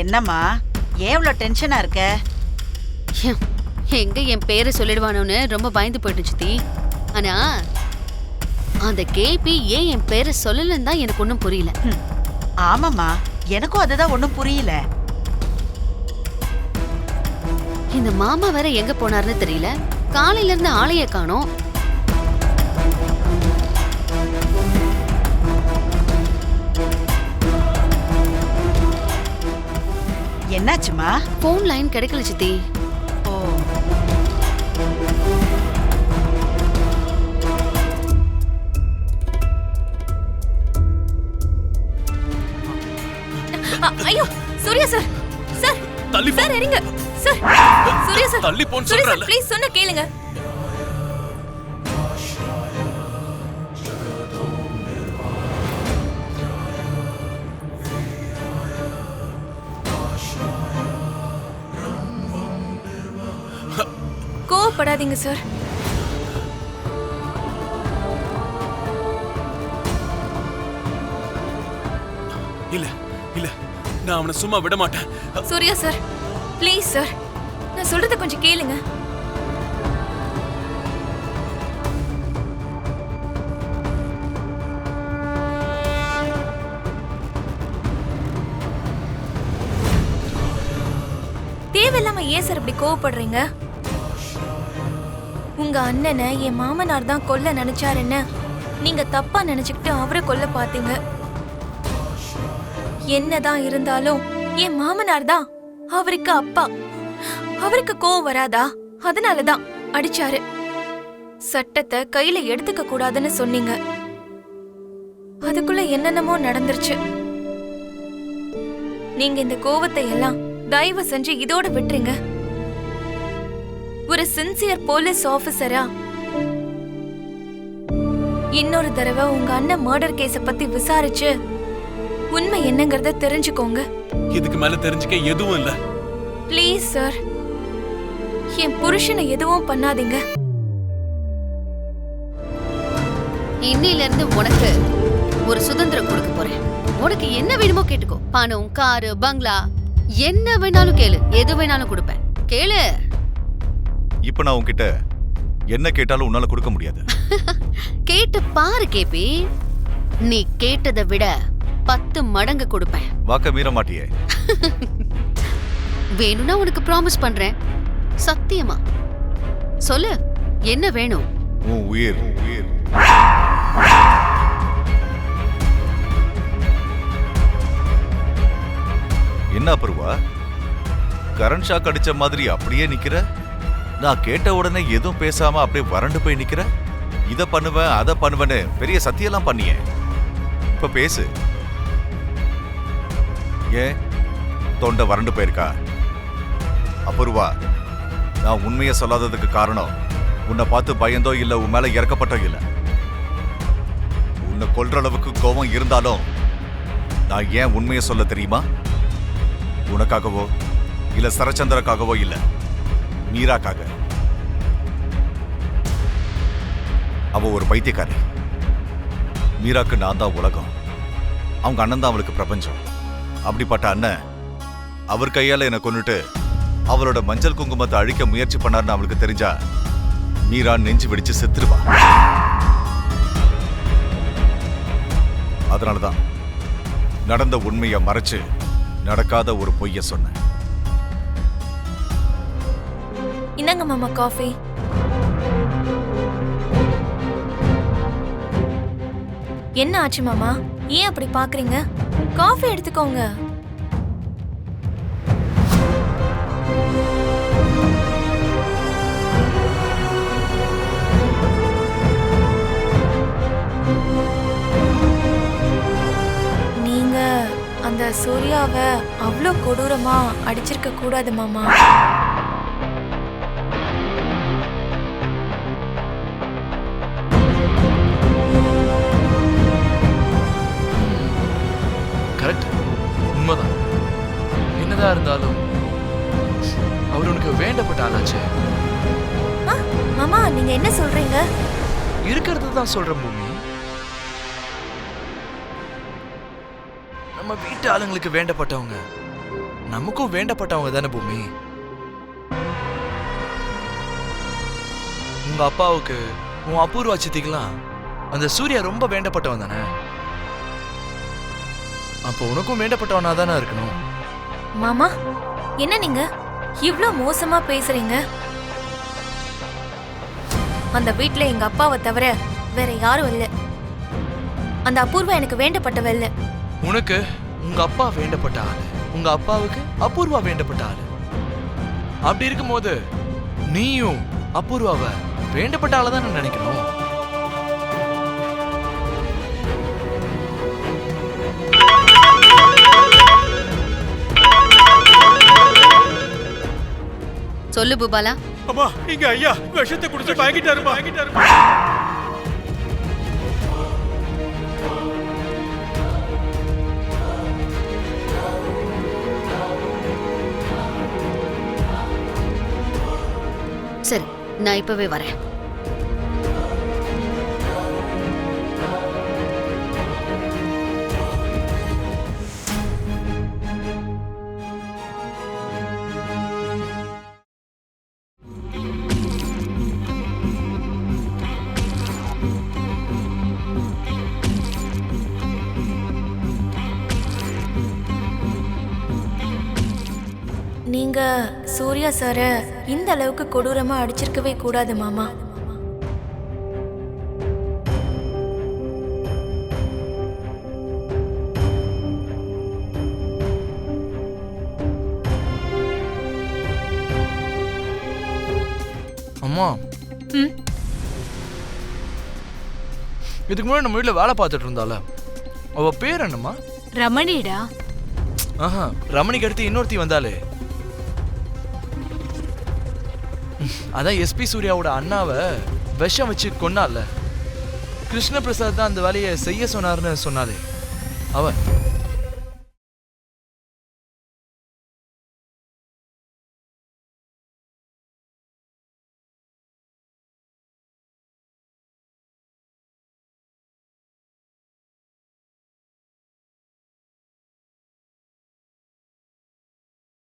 என்னம்மா ஏன் இவ்வளோ டென்ஷனா இருக்க? எங்க என் பேரை சொல்லிடுவானோன்னு ரொம்ப பயந்து போயிட்டு சித்தி. ஆனா அந்த கேபி ஏன் என் பேரை சொல்லலன்னு தான் எனக்கு ஒன்றும் புரியல. ஆமாம்மா, எனக்கும் அதுதான் ஒன்றும் புரியல. இந்த மாமா வேற எங்க போனாருன்னு தெரியல. காலையில இருந்து ஆளைய காணோம். என்னாச்சுமா? போன் லைன் கிடைக்கல சித்தி. ஓ, ஐயோ சூர்யா சார், சார் தள்ளி போ. சார் இருங்க சார். சூர்யா சார், தள்ளி போன்னு சூர்யா சார் சொல்றேன்ல. ப்ளீஸ் சொன்ன கேளுங்க. கோவப்படாதீங்க சார். இல்ல இல்ல, நான் அவனை சும்மா விட மாட்டேன். சூர்யா சார் ப்ளீஸ் சார், நான் சொல்றத கொஞ்சம் கேளுங்க. தேவையில்லாம ஏன் சார் இப்படி கோவப்படுறீங்க? உங்க அண்ணனை என் மாமனார் தான் கொல்ல நினைச்சாருன்னு நீங்க தப்பா நினைச்சுக்கிட்டு அவரை கொல்ல பாத்தீங்க. என்னதான் இருந்தாலும் என் மாமனார் தான் அவருக்கு அப்பா. அவருக்கு கோவம் வராதா? அதனாலதான் அடிச்சாரு. சட்டத்தை கையில எடுத்துக்க கூடாதுன்னு சொன்னீங்க. அதுக்குள்ள என்னென்னமோ நடந்துருச்சு. நீங்க இந்த கோவத்தை எல்லாம் தயவு செஞ்சு இதோட விட்டுருங்க. ஒரு சின்சியர் போலீஸ் ஆபீசரா இன்னொரு தடவை உங்க அண்ணன் மர்டர் கேஸ பத்தி விசாரிச்சு உண்மை என்னங்கறத தெரிஞ்சுக்கோங்க. இதுக்கு மேல தெரிஞ்சுக்க எதுவும் இல்ல. ப்ளீஸ் சார், என் புருஷனை எதுவும் பண்ணாதீங்க. இன்னையில இருந்து உனக்கு ஒரு சுதந்திரம் கொடுக்க போறேன். உனக்கு என்ன வேணுமோ கேட்டுக்கோ. பணம், காரு, பங்களா, என்ன வேணாலும் கேளு. எது வேணாலும் கொடுப்பேன். கேளு. இப்ப நான் உன்கிட்ட என்ன கேட்டாலும் உன்னால கொடுக்க முடியாது. கேட்டு பாரு கேபி. நீ கேட்டதை விட 10 மடங்கு கொடுப்பேன். வாக்க மீற மாட்டியே. வேணும்னா உனக்கு ப்ராமிஸ் பண்றேன். சத்தியமா சொல்லு, என்ன வேணும்? உன் உயிர். உயிர் என்ன அபர்வா, கரண்ட் ஷாக் அடிச்ச மாதிரி அப்படியே நிக்கிற? நான் கேட்ட உடனே எதுவும் பேசாம அப்படியே வறண்டு போய் நிக்கிற? இத பண்ணுவேன் அதை பண்ணுவேன்னு பெரிய சத்தியெல்லாம் பண்ணியே. இப்ப பேசு. ஏன் தொண்டை வறண்டு போயிருக்கா? அபூர்வா, நான் உண்மையை சொல்லாததுக்கு காரணம் உன்னை பார்த்து பயந்தோ இல்ல உன் மேல இறக்கப்பட்டோ இல்ல. உன்னை கொல்ற அளவுக்கு கோபம் இருந்தாலும் நான் ஏன் உண்மையை சொல்ல தெரியுமா? உனக்காகவோ இல்ல சரச்சந்திரக்காகவோ இல்ல, மீராக்காக. அவ ஒரு பைத்தியக்காரி. மீராக்கு நான் தான் உலகம், அவங்க அண்ணன் தான் அவளுக்கு பிரபஞ்சம். அப்படிப்பட்ட அண்ணன் அவர் கையால என்னை கொன்னுட்டு அவளோட மஞ்சள் குங்குமத்தை அழிக்க முயற்சி பண்ணார்னு அவளுக்கு தெரிஞ்சா மீரா நெஞ்சு வெடிச்சு செத்துருவா. அதனாலதான் நடந்த உண்மையை மறைச்சு நடக்காத ஒரு பொய்ய சொன்னேன். இந்தாங்க மாமா காஃபி. என்ன ஆச்சு மாமா? ஏன் அப்படி பாக்குறீங்க? காஃபி எடுத்துக்கோங்க. நீங்க அந்த சூர்யாவை அவ்வளோ கொடூரமா அடிச்சிருக்க கூடாது மாமா. கரெக்ட், உண்மைதான். என்னதான் இருந்தாலும் அவர் உனக்கு வேண்டப்பட்ட ஆளாச்சு. மாமா நீங்க என்ன சொல்றீங்க? இருக்கிறது தான் சொல்ற பூமி. நம்ம வீட்டு ஆளுங்களுக்கு வேண்டப்பட்டவங்க நமக்கும் வேண்டப்பட்டவங்க தானே பூமி. உங்க அப்பாவுக்கு உன் அபூர்வா சித்திக்கலாம் அந்த சூர்யா ரொம்ப வேண்டப்பட்டவன் தானே. அப்போ உனக்கும் வேண்டப்பட்டவனா தானே இருக்கணும். மாமா, என்ன நீங்க இவ்ளோ மோசமா பேசுறீங்க? அந்த வீட்ல எங்க அப்பாவை தவிர வேற யாரும் இல்ல. அந்த அபூர்வா எனக்கு வேண்டப்பட்டவ இல்ல. உனக்கு உங்க அப்பா வேண்டப்பட்ட ஆளு, உங்க அப்பாவுக்கு அபூர்வா வேண்டப்பட்ட ஆளு. அப்படி இருக்கும்போது நீயும் அபூர்வாவை வேண்டப்பட்ட ஆளை தான் நினைக்கணும். சொல்லு பூபாலா. அம்மா, இங்க ஐயா விஷத்தை குடிச்சு வாங்கிட்டாருமா. சரி, நான் இப்பவே வரேன். நீங்க சூர்யா சார இந்த அளவுக்கு கொடூரமா அடிச்சிருக்கவே கூடாது மாமா. அம்மா, இதுக்கு முன்னாடி நம்ம வீட்டுல வேலை பார்த்துட்டு இருந்தால, அவ பேர் என்னம்மா? ரமணிடா. ஆஹா, ரமணிக்கு அடுத்து இன்னொருத்தி வந்தாலே, அதான் எஸ்பி சூர்யாவோட அண்ணாவை விஷம் வச்சு கொன்னால. கிருஷ்ண பிரசாத் தான் அந்த வேலையை செய்ய சொன்னார்னு சொன்னாலே அவ.